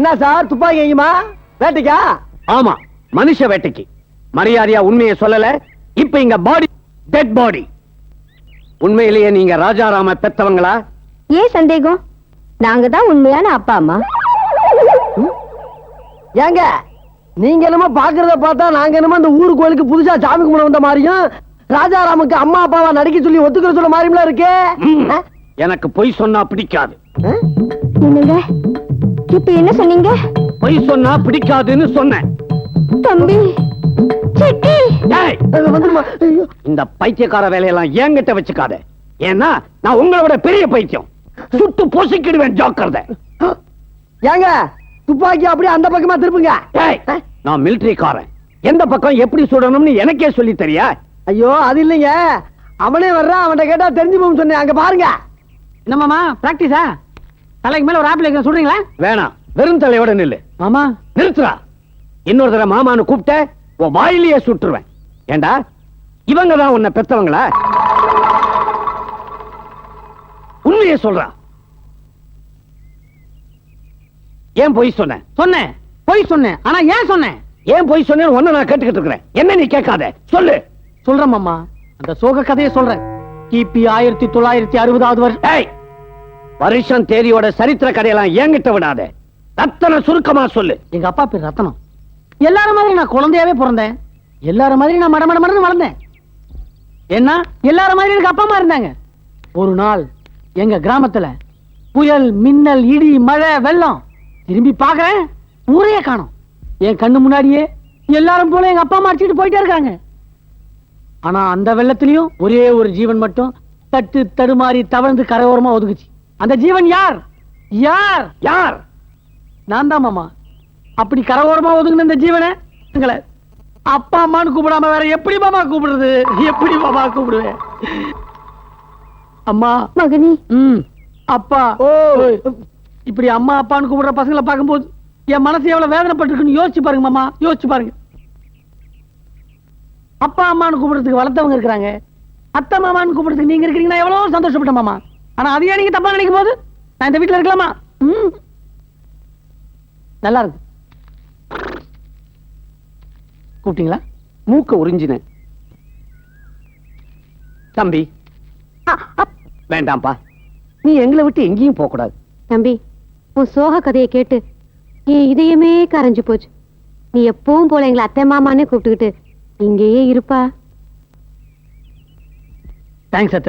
என்ன சார் துப்பாக்கி எங்கேயுமா வேட்டைக்கா? ஆமா, மனுஷ வேட்டைக்கு. மரியாதையா உண்மையை சொல்லல. இப்ப இங்க பாடி டெட் பாடி. உண்மையிலேயே நீங்க ராஜாராம பெத்தவங்களா? ஏன் சந்தேகம்? நாங்க தான் உண்மையான அப்பா அம்மா. ஏங்க நீங்க என்னமோ பாக்குறத பார்த்தா நாங்க என்னமோ அந்த ஊரு கோயிலுக்கு புதுசா சாமி கும்பிட வந்த மாதிரியும் ராஜாராமுக்கு அம்மா அப்பாவா நடிக்க சொல்லி ஒத்துக்கிற சொல்ல மாதிரிலாம் இருக்கு. எனக்கு பொய் சொன்னா பிடிக்காது. என்னங்க இப்ப என்ன சொன்னீங்க? பொய் சொன்னா பிடிக்காதுன்னு சொன்னேன். தம்பி செட்டி, இந்த பைத்தியக்கார வேலையெல்லாம் என்கிட்ட வச்சுக்காத. ஏன்னா நான் உங்களோட பெரிய பைத்தியம். சுட்டு பொசுக்கிடுவேன், ஜாக்கிரதை. ஏங்க துப்பாக்கி அப்படியே அந்த பக்கமா திருப்புங்க. நான் மிலிட்டரிக்காரன். எந்த பக்கம் எப்படி சுடணும்னு எனக்கே சொல்லி தெரியா? ஐயோ அது இல்லைங்க, அவனே வர்றான், அவன்கிட்ட கேட்டா தெரிஞ்சு போகும் சொன்னேன். அங்க பாருங்க. என்னமாமா பிராக்டிஸா? தலைக்கு மேல ஒரு ஆப்பிள் சொல்றீங்களா? வேணாம், வெறும் தலையோட நில்லு. மாமா நிறுத்துறா. இன்னொரு தடவை மாமான்னு கூப்பிட்ட உன் வாயிலேயே சுட்டுருவேன். ஏண்டா இவங்க தான் உன்னை பெத்தவங்களா? உண்மையே சொல்றா. ஏன் பொய் சொன்னேன்? சொன்னேன், பொய் சொன்னேன். ஆனா ஏன் சொன்னேன்? ஏன் பொய் சொன்னேன்னு ஒண்ணு நான் கேட்டுக்கிட்டு இருக்கிறேன். என்ன நீ கேட்காத, சொல்லு. சொல்றேன் மாமா, அந்த சோக கதையை சொல்றேன். கிபி 1960 வருஷம். வருஷம் தேதியோட சரித்திர கதையெல்லாம் என்கிட்ட விடாத. ரத்தன சுருக்கமா சொல்லு. எங்க அப்பா பேர் ரத்தனம். எல்லாரும் மாதிரி நான் குழந்தையாவே பிறந்தேன். எல்லாரும் மாதிரி நான் மடமடமடன்னு வளர்ந்தேன். என்ன எல்லாரும் மாதிரி எனக்கு அப்பா அம்மா இருந்தாங்க. ஒரு நாள் எங்க கிராமத்துல புயல், மின்னல், இடி, மழை, வெள்ளம். திரும்பி பாக்குறேன், ஊரையே காணோம். என் கண்ணு முன்னாடியே எல்லாரும் போல எங்க அப்பா அம்மா அடிச்சுட்டு போயிட்டே இருக்காங்க. ஆனா அந்த வெள்ளத்திலையும் ஒரே ஒரு ஜீவன் மட்டும் தட்டு தடுமாறி தவழ்ந்து கரையோரமா ஒதுக்குச்சு. அந்த ஜீவன் யார்? யார்? யார்? நான் தான் மாமா. அப்படி கரையோரமா ஒதுங்கின இந்த ஜீவனை எங்களை அப்பா அம்மான்னு கூப்பிடாம வேற எப்படி மாமா கூப்பிடுறது? எப்படி மாமா கூப்பிடுவேன்? அம்மா மகனி. அப்பா. இப்படி அம்மா அப்பான்னு கூப்பிடுற பசங்களை பார்க்கும்போது என் மனசு எவ்வளவு வேதனைப்பட்டிருக்குன்னு யோசிச்சு பாருங்க மாமா, யோசிச்சு பாருங்க. அப்பா அம்மான்னு கூப்பிடுறதுக்கு வளர்த்தவங்க இருக்கிறாங்க. அத்தை மாமான்னு கூப்பிடுறதுக்கு நீங்க இருக்கிறீங்கன்னா எவ்வளவு சந்தோஷப்பட்ட மாமா. ஆனா அதையே நீங்க தப்பா நினைக்கும் போது நான் இந்த வீட்டுல இருக்கலாமா? நல்லா இருக்கு. கூப்பிட்டீங்களா? மூக்க உறிஞ்சின தம்பி. வேண்டாம்பா, நீ எங்களை விட்டு எங்கேயும் போக கூடாது. தம்பி, உன் சோக கதையை கேட்டு என் இதயமே கரைஞ்சு போச்சு. நீ எப்பவும் போல எங்களை அத்தை மாமானே கூப்பிட்டுக்கிட்டு இங்கேயே இருப்பா. தேங்க்ஸ் அத்தை.